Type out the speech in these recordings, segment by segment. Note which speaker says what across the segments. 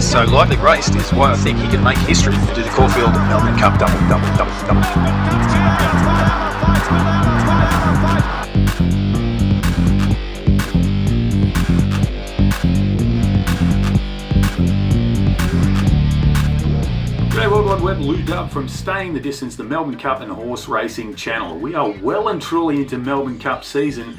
Speaker 1: is so lightly raced is why I think he can make history and do the Caulfield Melbourne Cup double.
Speaker 2: G'day World Wide Web, Lew Dub from Staying the Distance, the Melbourne Cup and Horse Racing channel. We are well and truly into Melbourne Cup season,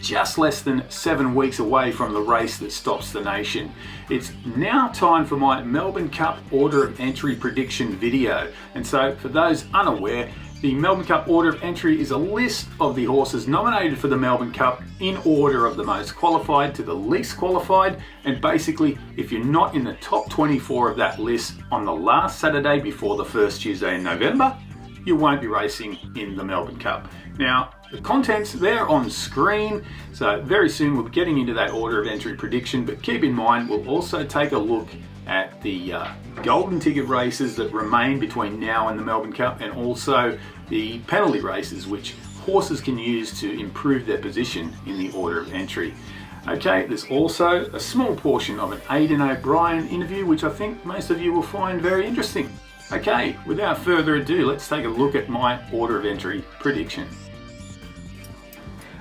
Speaker 2: just less than 7 weeks away from the race that stops the nation. It's now time for my Melbourne Cup order of entry prediction video. And so for those unaware, the Melbourne Cup order of entry is a list of the horses nominated for the Melbourne Cup in order of the most qualified to the least qualified. And basically, if you're not in the top 24 of that list on the last Saturday before the first Tuesday in November, you won't be racing in the Melbourne Cup. Now, the contents, they're on screen, so very soon we'll be getting into that order of entry prediction, but keep in mind we'll also take a look at the golden ticket races that remain between now and the Melbourne Cup, and also the penalty races which horses can use to improve their position in the order of entry. Okay, there's also a small portion of an Aidan O'Brien interview which I think most of you will find very interesting. Okay, without further ado, let's take a look at my order of entry prediction.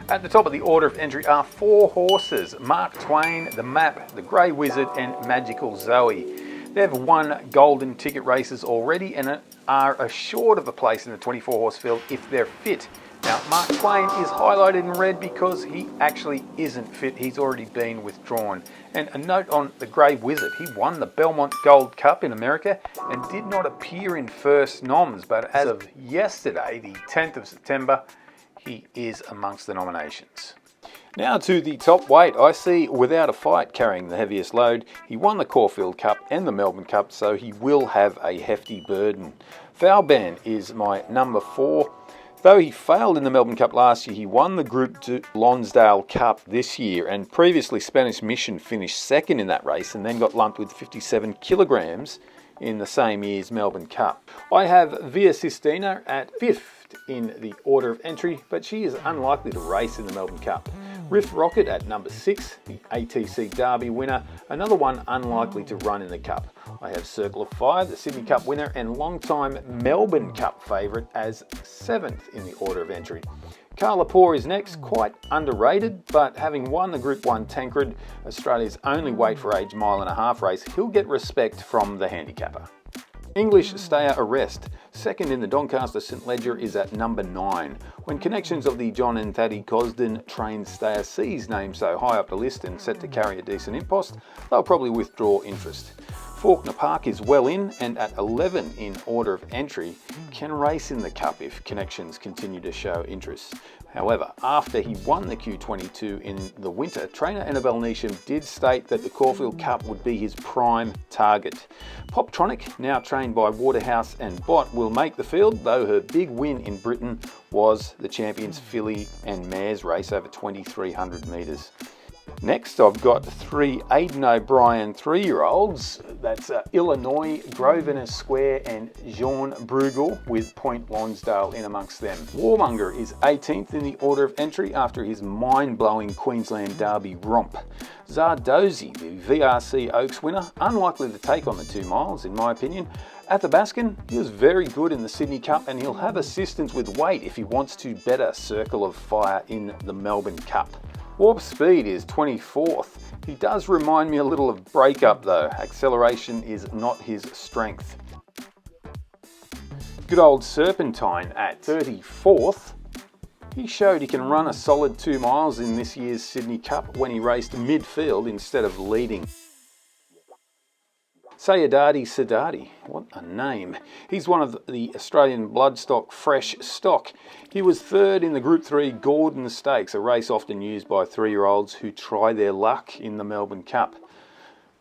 Speaker 2: At the top of the order of entry are 4 horses: Mark Twain, The Map, The Grey Wizard and Magical Zoe. They've won golden ticket races already and are assured of a place in the 24 horse field if they're fit. Now, Mark Twain is highlighted in red because he actually isn't fit. He's already been withdrawn. And a note on the Grey Wizard: he won the Belmont Gold Cup in America and did not appear in first noms, but as of yesterday, the 10th of September, he is amongst the nominations. Now to the top weight. I see Without a Fight carrying the heaviest load. He won the Caulfield Cup and the Melbourne Cup, so he will have a hefty burden. Vauban is my number 4. Though he failed in the Melbourne Cup last year, he won the Group 2 Lonsdale Cup this year, and previously Spanish Mission finished second in that race and then got lumped with 57 kilograms in the same year's Melbourne Cup. I have Via Sistina at 5th in the order of entry, but she is unlikely to race in the Melbourne Cup. Riff Rocket at number 6, the ATC Derby winner, another one unlikely to run in the Cup. I have Circle of Fire, the Sydney Cup winner and long-time Melbourne Cup favourite, as 7th in the order of entry. Kalapour is next, quite underrated, but having won the Group 1 Tancred, Australia's only weight for age mile-and-a-half race, he'll get respect from the handicapper. English Stayer Arrest, 2nd in the Doncaster St Ledger, is at number 9. When connections of the John and Thaddy Cosden trained Stayer sees name so high up the list and set to carry a decent impost, they'll probably withdraw interest. Faulkner Park is well in and at 11 in order of entry, can race in the Cup if connections continue to show interest. However, after he won the Q22 in the winter, trainer Annabelle Neesham did state that the Caulfield Cup would be his prime target. Poptronic, now trained by Waterhouse and Bott, will make the field, though her big win in Britain was the Champions Filly and Mares race over 2,300 metres. Next, I've got 3 Aidan O'Brien 3-year-olds. That's Illinois, Grosvenor Square and Jean Bruegel, with Point Lonsdale in amongst them. Warmonger is 18th in the order of entry after his mind-blowing Queensland Derby romp. Zardozi, the VRC Oaks winner, unlikely to take on the 2 miles in my opinion. Athabaskan, he was very good in the Sydney Cup and he'll have assistance with weight if he wants to better Circle of Fire in the Melbourne Cup. Warp Speed is 24th. He does remind me a little of Breakup though. Acceleration is not his strength. Good old Serpentine at 34th. He showed he can run a solid 2 miles in this year's Sydney Cup when he raced midfield instead of leading. Sayadati Sadati, what a name. He's one of the Australian bloodstock fresh stock. He was 3rd in the Group 3 Gordon Stakes, a race often used by 3-year-olds who try their luck in the Melbourne Cup.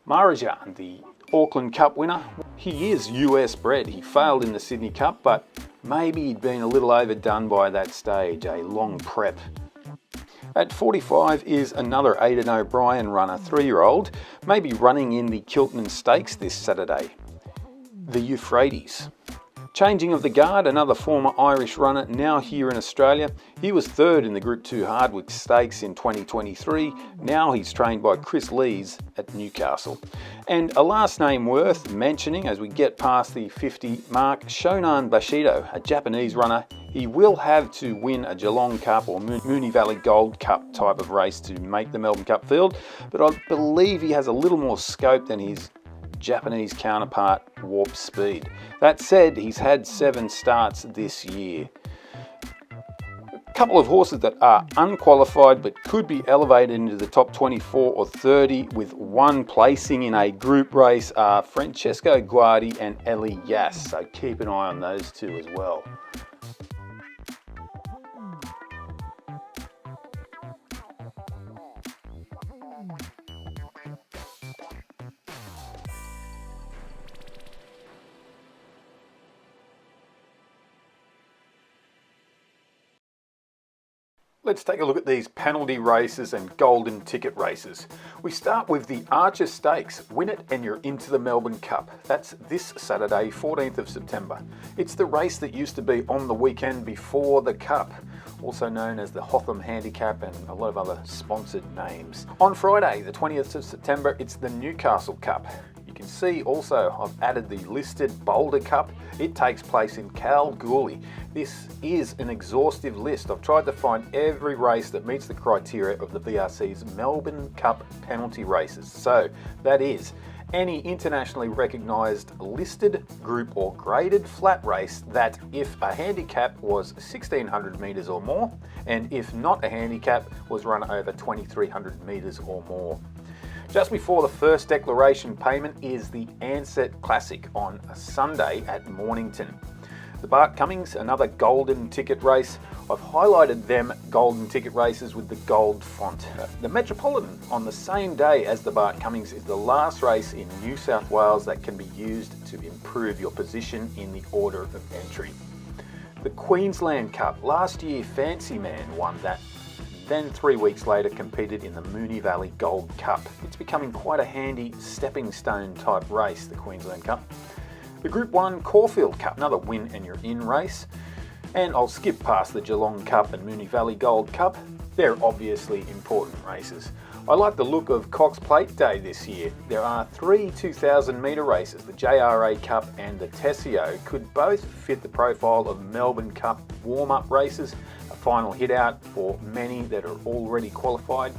Speaker 2: Maharajan, the Auckland Cup winner, he is US bred. He failed in the Sydney Cup, but maybe he'd been a little overdone by that stage, a long prep. At 45 is another Aidan O'Brien runner, 3-year-old, maybe running in the Kiltman Stakes this Saturday. The Euphrates. Changing of the guard, another former Irish runner now here in Australia. He was third in the Group 2 Hardwick Stakes in 2023. Now he's trained by Chris Lees at Newcastle. And a last name worth mentioning as we get past the 50 mark, Shonan Bashitto, a Japanese runner. He will have to win a Geelong Cup or Moonee Valley Gold Cup type of race to make the Melbourne Cup field, but I believe he has a little more scope than his Japanese counterpart, Warp Speed. That said, he's had 7 starts this year. A couple of horses that are unqualified but could be elevated into the top 24 or 30 with one placing in a group race are Francesco Guardi and Ellie Yass, so keep an eye on those two as well. Let's take a look at these penalty races and golden ticket races. We start with the Archer Stakes. Win it and you're into the Melbourne Cup. That's this Saturday, 14th of September. It's the race that used to be on the weekend before the Cup, also known as the Hotham Handicap and a lot of other sponsored names. On Friday, the 20th of September, it's the Newcastle Cup. You can see also I've added the listed Boulder Cup. It takes place in Kalgoorlie. This is an exhaustive list. I've tried to find every race that meets the criteria of the VRC's Melbourne Cup penalty races. So that is any internationally recognised listed, group or graded flat race that if a handicap was 1600 metres or more, and if not a handicap was run over 2300 metres or more. Just before the first declaration payment is the Ansett Classic on a Sunday at Mornington. The Bart Cummings, another golden ticket race. I've highlighted them golden ticket races with the gold font. The Metropolitan on the same day as the Bart Cummings is the last race in New South Wales that can be used to improve your position in the order of entry. The Queensland Cup, last year Fancy Man won that. Then 3 weeks later competed in the Moonee Valley Gold Cup. It's becoming quite a handy stepping stone type race, the Queensland Cup. The Group 1 Caulfield Cup, another win and you're in race. And I'll skip past the Geelong Cup and Moonee Valley Gold Cup. They're obviously important races. I like the look of Cox Plate Day this year. There are 3 2,000 metre races. The JRA Cup and the Tessio could both fit the profile of Melbourne Cup warm-up races, a final hit-out for many that are already qualified.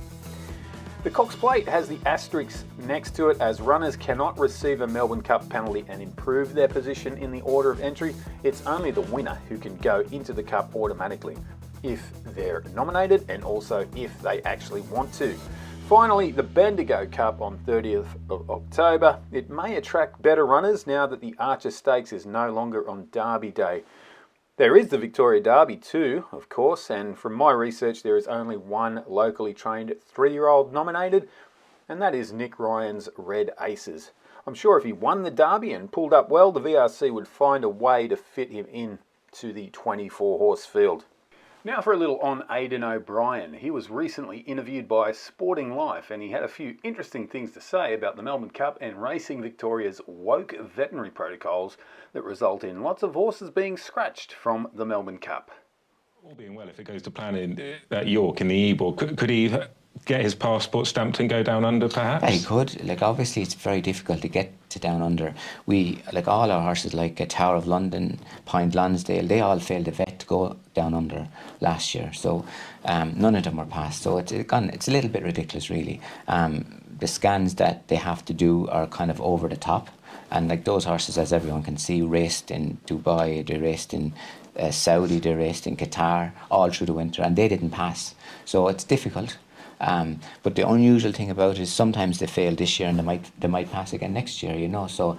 Speaker 2: The Cox Plate has the asterisk next to it as runners cannot receive a Melbourne Cup penalty and improve their position in the order of entry. It's only the winner who can go into the Cup automatically if they're nominated and also if they actually want to. Finally, the Bendigo Cup on 30th of October. It may attract better runners now that the Archer Stakes is no longer on Derby Day. There is the Victoria Derby too, of course, and from my research there is only one locally trained 3-year-old nominated, and that is Nick Ryan's Red Aces. I'm sure if he won the Derby and pulled up well, the VRC would find a way to fit him in to the 24-horse field. Now for a little on Aidan O'Brien. He was recently interviewed by Sporting Life and he had a few interesting things to say about the Melbourne Cup and Racing Victoria's woke veterinary protocols that result in lots of horses being scratched from the Melbourne Cup.
Speaker 3: All being well, if it goes to plan at York in the Ebor, could he get his passport stamped and go down under perhaps?
Speaker 4: Yeah, he could. Like, obviously it's very difficult to get to down under. We, like all our horses, like Tower of London, Point Lonsdale, they all failed the vet to go down under last year. So none of them were passed. So it's a little bit ridiculous, really. The scans that they have to do are kind of over the top. And like those horses, as everyone can see, raced in Dubai, they raced in Saudi, they raced in Qatar, all through the winter, and they didn't pass. So it's difficult. But the unusual thing about it is sometimes they fail this year and they might pass again next year, you know. So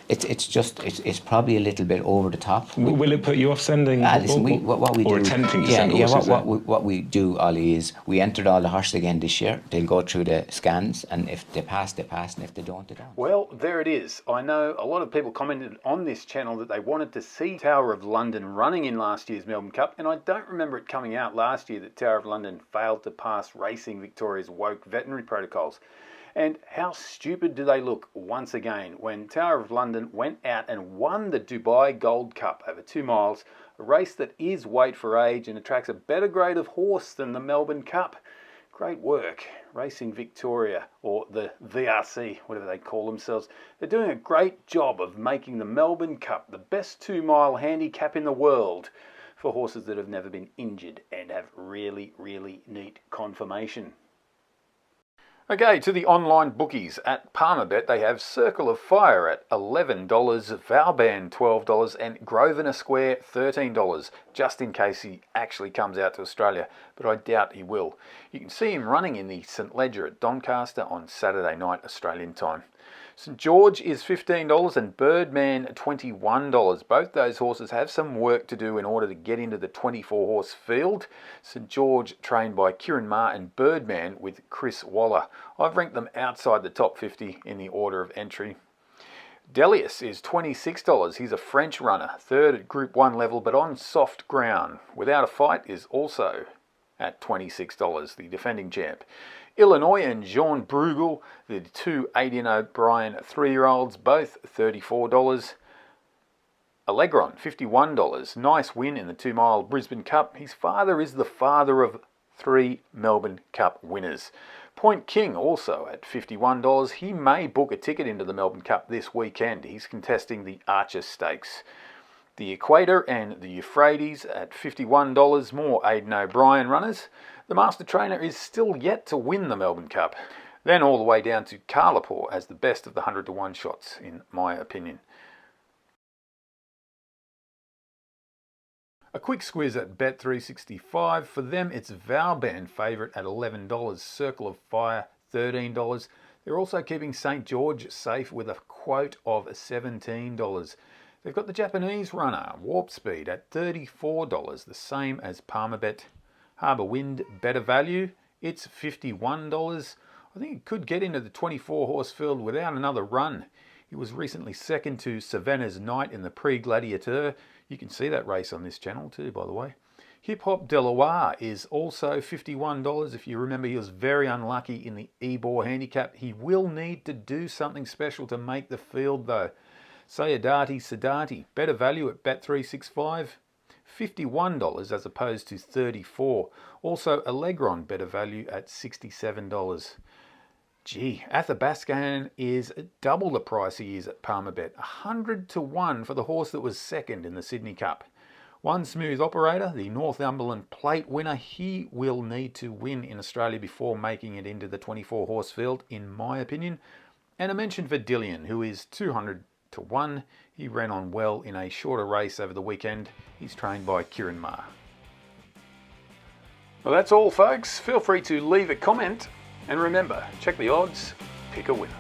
Speaker 4: it's probably a little bit over the top.
Speaker 3: Will it put you off sending
Speaker 4: listen, what we
Speaker 3: or
Speaker 4: do,
Speaker 3: attempting to send horses?
Speaker 4: What we do, Ollie, is we entered all the horses again this year. They'll go through the scans, and if they pass, they pass, and if they don't, they don't.
Speaker 2: Well, there it is. I know a lot of people commented on this channel that they wanted to see Tower of London running in last year's Melbourne Cup, and I don't remember it coming out last year that Tower of London failed to pass Racing Victoria's woke veterinary protocols. And how stupid do they look once again when Tower of London went out and won the Dubai Gold Cup over 2 miles, a race that is weight for age and attracts a better grade of horse than the Melbourne Cup. Great work, Racing Victoria, or the VRC, whatever they call themselves. They're doing a great job of making the Melbourne Cup the best 2 mile handicap in the world for horses that have never been injured and have really, really neat conformation. Okay, to the online bookies. At Palmerbet, they have Circle of Fire at $11, Vauban $12, and Grosvenor Square $13, just in case he actually comes out to Australia, but I doubt he will. You can see him running in the St Ledger at Doncaster on Saturday night Australian time. St George is $15 and Birdman $21. Both those horses have some work to do in order to get into the 24-horse field. St George trained by Kieran Maher and Birdman with Chris Waller. I've ranked them outside the top 50 in the order of entry. Delius is $26. He's a French runner, third at Group 1 level but on soft ground. Without a Fight is also at $26, the defending champ. Illinois and Jean Bruegel, the two Aidan O'Brien 3-year-olds, both $34. Allegron, $51. Nice win in the 2 mile Brisbane Cup. His father is the father of 3 Melbourne Cup winners. Point King also at $51. He may book a ticket into the Melbourne Cup this weekend. He's contesting the Archer Stakes. The Equator and the Euphrates at $51, more Aidan O'Brien runners. The Master Trainer is still yet to win the Melbourne Cup. Then all the way down to Kalapour as the best of the 100 to 1 shots, in my opinion. A quick squiz at Bet365. For them, it's Vauban favourite at $11, Circle of Fire $13. They're also keeping St George safe with a quote of $17. They've got the Japanese runner, Warp Speed, at $34, the same as Palmerbet. Harbour Wind, better value, it's $51. I think it could get into the 24-horse field without another run. He was recently second to Savannah's Knight in the Prix Gladiateur. You can see that race on this channel too, by the way. Hip Hop Deloire is also $51. If you remember, he was very unlucky in the Ebor handicap. He will need to do something special to make the field though. Sayadati, better value at Bet365, $51 as opposed to $34. Also Allegron, better value at $67. Gee, Athabascan is double the price he is at Palmerbet, 100 to 1 for the horse that was second in the Sydney Cup. One Smooth Operator, the Northumberland Plate winner, he will need to win in Australia before making it into the 24-horse field, in my opinion. And I mentioned Verdillion, who is 200 to 1. He ran on well in a shorter race over the weekend. He's trained by Kieran Maher. Well, that's all, folks. Feel free to leave a comment. And remember, check the odds, pick a winner.